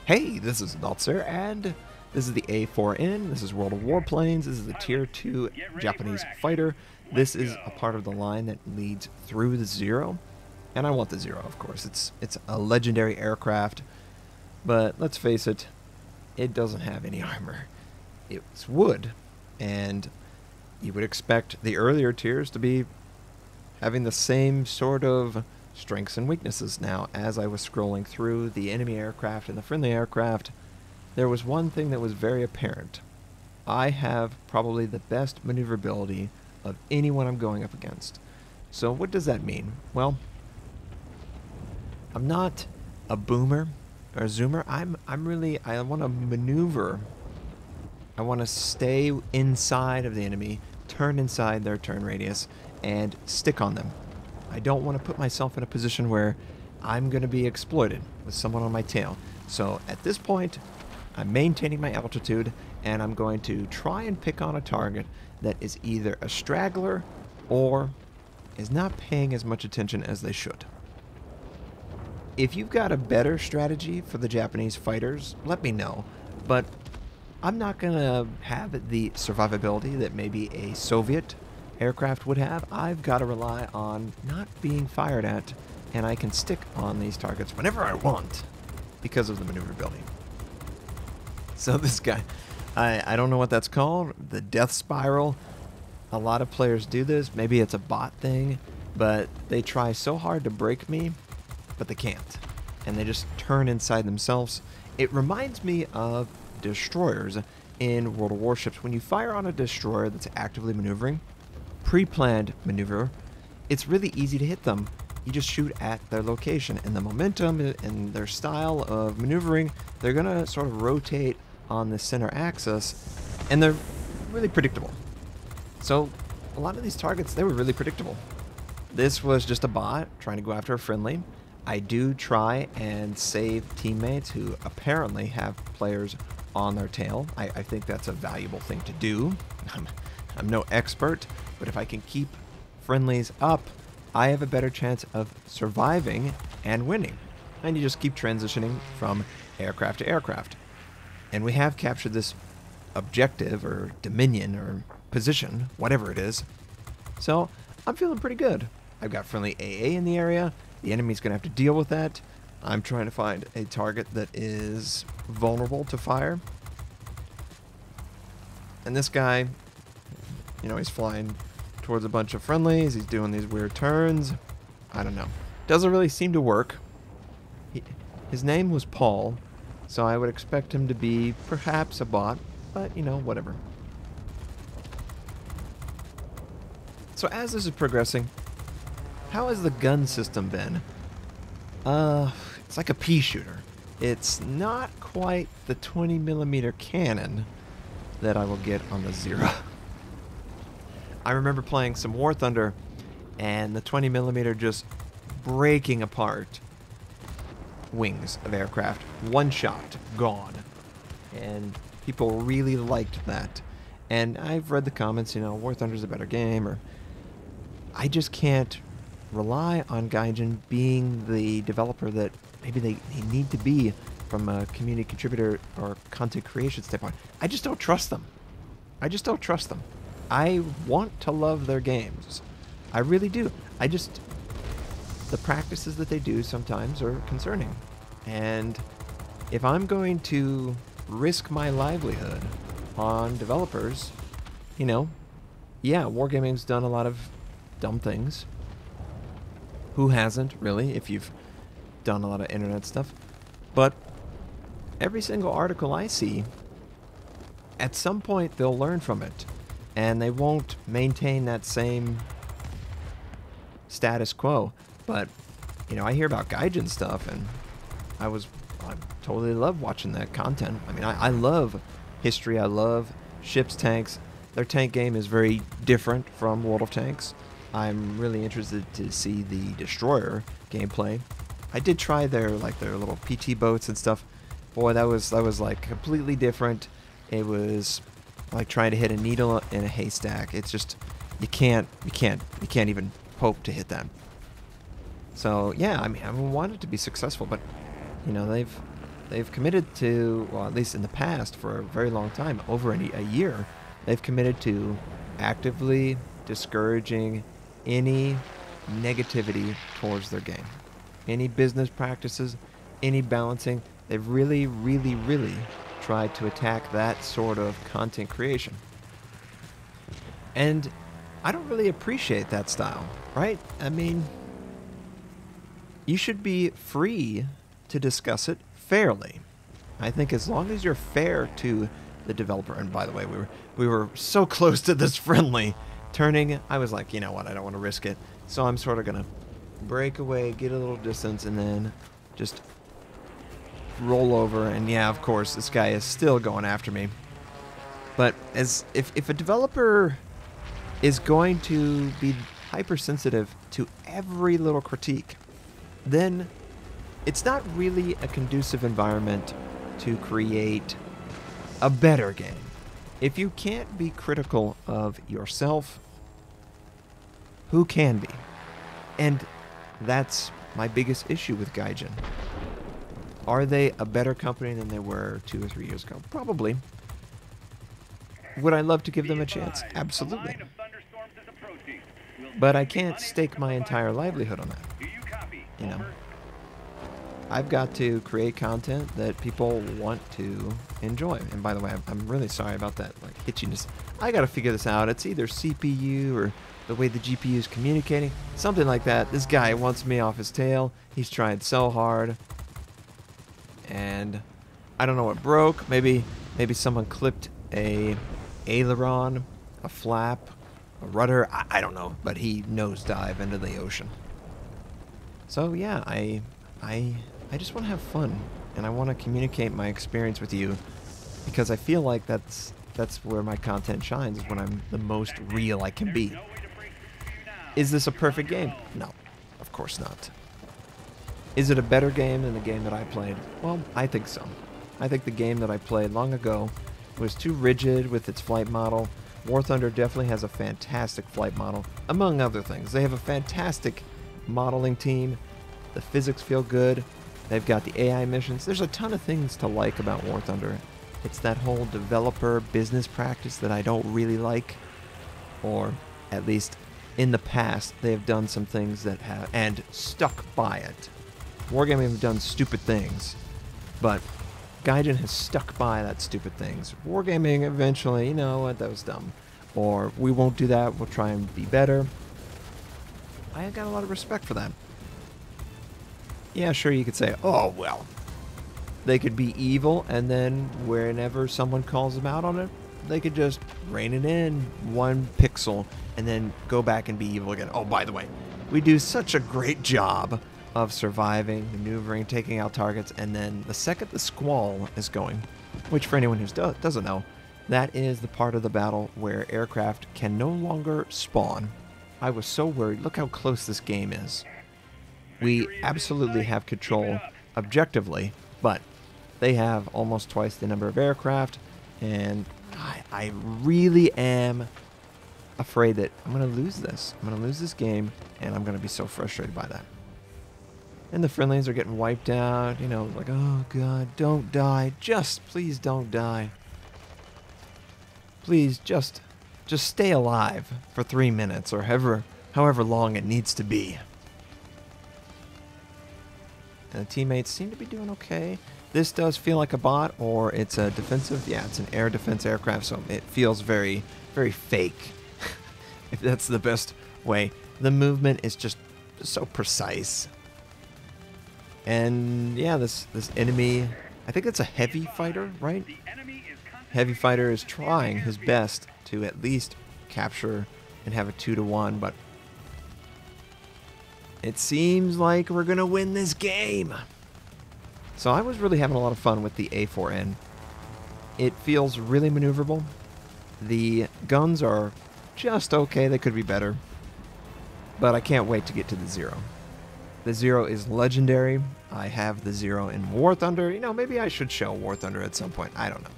Hey, this is Notser, and this is the A4N, this is World of Warplanes, this is the Tier 2 Japanese fighter. This is a part of the line that leads through the Zero, and I want the Zero, of course. It's a legendary aircraft, but let's face it, it doesn't have any armor. It's wood, and you would expect the earlier tiers to be having the same sort of strengths and weaknesses. Now, as I was scrolling through the enemy aircraft and the friendly aircraft, there was one thing that was very apparent. I have probably the best maneuverability of anyone I'm going up against. So what does that mean? Well, I'm not a boomer or a zoomer. I want to maneuver. I want to stay inside of the enemy, turn inside their turn radius, and stick on them. I don't want to put myself in a position where I'm going to be exploited with someone on my tail. So at this point, I'm maintaining my altitude, and I'm going to try and pick on a target that is either a straggler or is not paying as much attention as they should. If you've got a better strategy for the Japanese fighters, let me know. But I'm not going to have the survivability that maybe a Soviet aircraft would have. I've got to rely on not being fired at, and I can stick on these targets whenever I want because of the maneuverability. So this guy, I don't know what that's called, the death spiral. A lot of players do this. Maybe it's a bot thing, but they try so hard to break me, but they can't, and they just turn inside themselves. It reminds me of destroyers in World of Warships. When you fire on a destroyer that's actively maneuvering, pre-planned maneuver, it's really easy to hit them. You just shoot at their location, and the momentum and their style of maneuvering, they're gonna sort of rotate on the center axis, and they're really predictable. So a lot of these targets, they were really predictable. This was just a bot trying to go after a friendly. I do try and save teammates who apparently have players on their tail. I think that's a valuable thing to do. I'm no expert, but if I can keep friendlies up, I have a better chance of surviving and winning. And you just keep transitioning from aircraft to aircraft. And we have captured this objective or dominion or position, whatever it is. So I'm feeling pretty good. I've got friendly AA in the area. The enemy's going to have to deal with that. I'm trying to find a target that is vulnerable to fire. And this guy, you know, he's flying towards a bunch of friendlies. He's doing these weird turns. I don't know. Doesn't really seem to work. His name was Paul, so I would expect him to be perhaps a bot, but, you know, whatever. So as this is progressing, how has the gun system been? It's like a pea shooter. It's not quite the 20mm cannon that I will get on the Zero. I remember playing some War Thunder and the 20mm just breaking apart wings of aircraft. One shot, gone. And people really liked that. And I've read the comments, you know, War Thunder's a better game, or I just can't rely on Gaijin being the developer that maybe they need to be from a community contributor or content creation standpoint. I just don't trust them. I just don't trust them. I want to love their games. I really do. The practices that they do sometimes are concerning. And if I'm going to risk my livelihood on developers, you know, yeah, Wargaming's done a lot of dumb things. Who hasn't, really, if you've done a lot of internet stuff? But every single article I see, at some point they'll learn from it. And they won't maintain that same status quo. But, you know, I hear about Gaijin stuff, and I totally love watching that content. I mean, I love history. I love ships, tanks. Their tank game is very different from World of Tanks. I'm really interested to see the destroyer gameplay. I did try their little PT boats and stuff. Boy, that was like completely different. It was like trying to hit a needle in a haystack. It's just you can't even hope to hit that. So yeah, I mean, I want it to be successful, but you know, they've committed to, well, at least in the past, for a very long time, over a year, they've committed to actively discouraging any negativity towards their game. Any business practices, any balancing, they've really, really, really tried to attack that sort of content creation. And I don't really appreciate that style, right? I mean, you should be free to discuss it fairly. I think as long as you're fair to the developer, and by the way, we were so close to this friendly turning, I was like, you know what, I don't want to risk it. So I'm sort of going to break away, get a little distance, and then just roll over. And yeah, of course, this guy is still going after me. But if a developer is going to be hypersensitive to every little critique, then it's not really a conducive environment to create a better game. If you can't be critical of yourself, who can be? And that's my biggest issue with Gaijin. Are they a better company than they were 2 or 3 years ago? Probably. Would I love to give them a chance? Absolutely. But I can't stake my entire livelihood on that. You know, I've got to create content that people want to enjoy. And by the way, I'm really sorry about that like hitchiness. I got to figure this out. It's either CPU or the way the GPU is communicating, something like that. This guy wants me off his tail. He's trying so hard, and I don't know what broke. Maybe someone clipped a aileron, a flap, a rudder. I don't know, but he nosedived into the ocean. So yeah, I just want to have fun, and I want to communicate my experience with you, because I feel like that's where my content shines, is when I'm the most real I can be. Is this a perfect game? No, of course not. Is it a better game than the game that I played? Well, I think so. I think the game that I played long ago was too rigid with its flight model. War Thunder definitely has a fantastic flight model, among other things. They have a fantastic modeling team. The physics feel good. They've got the AI missions. There's a ton of things to like about War Thunder. It's that whole developer business practice that I don't really like, or at least in the past they have done some things that have, and stuck by it. Wargaming have done stupid things, but Gaijin has stuck by that stupid things. Wargaming eventually, you know what, that was dumb. Or we won't do that, we'll try and be better. I got a lot of respect for that. Yeah, sure, you could say, oh, well, they could be evil, and then whenever someone calls them out on it, they could just rein it in 1 pixel and then go back and be evil again. Oh, by the way, we do such a great job of surviving, maneuvering, taking out targets, and then the second the squall is going, which for anyone who doesn't know, that is the part of the battle where aircraft can no longer spawn. I was so worried. Look how close this game is. We absolutely have control objectively, but they have almost twice the number of aircraft, and I really am afraid that I'm going to lose this. I'm going to lose this game, and I'm going to be so frustrated by that. And the friendlies are getting wiped out, you know, like, oh god, don't die. Just, please don't die. Please, just stay alive for 3 minutes, or however long it needs to be. And the teammates seem to be doing okay. This does feel like a bot, or it's a defensive. Yeah, it's an air defense aircraft, so it feels very, very fake. If that's the best way. The movement is just so precise. And yeah, this enemy, I think it's a heavy fighter, right? Heavy fighter is trying his best to at least capture and have a 2-to-1, but it seems like we're gonna win this game. So I was really having a lot of fun with the A4N. It feels really maneuverable. The guns are just okay, they could be better. But I can't wait to get to the Zero. The Zero is legendary. I have the Zero in War Thunder. You know, maybe I should show War Thunder at some point. I don't know.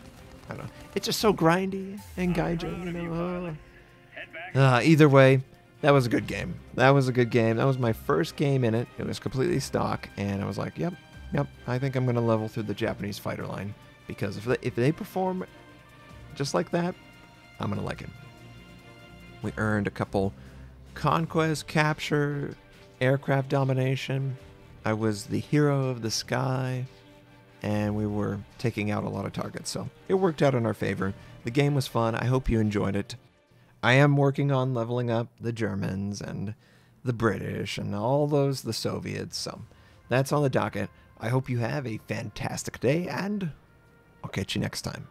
It's just so grindy and Gaijin, you know. Either way, that was a good game. That was a good game. That was my first game in it. It was completely stock, and I was like, yep, Yep, I think I'm going to level through the Japanese fighter line, because if they perform just like that, I'm going to like it. We earned a couple conquest, capture, aircraft domination. I was the hero of the sky, and we were taking out a lot of targets, so it worked out in our favor. The game was fun. I hope you enjoyed it. I am working on leveling up the Germans and the British and all those, the Soviets, so that's on the docket. I hope you have a fantastic day, and I'll catch you next time.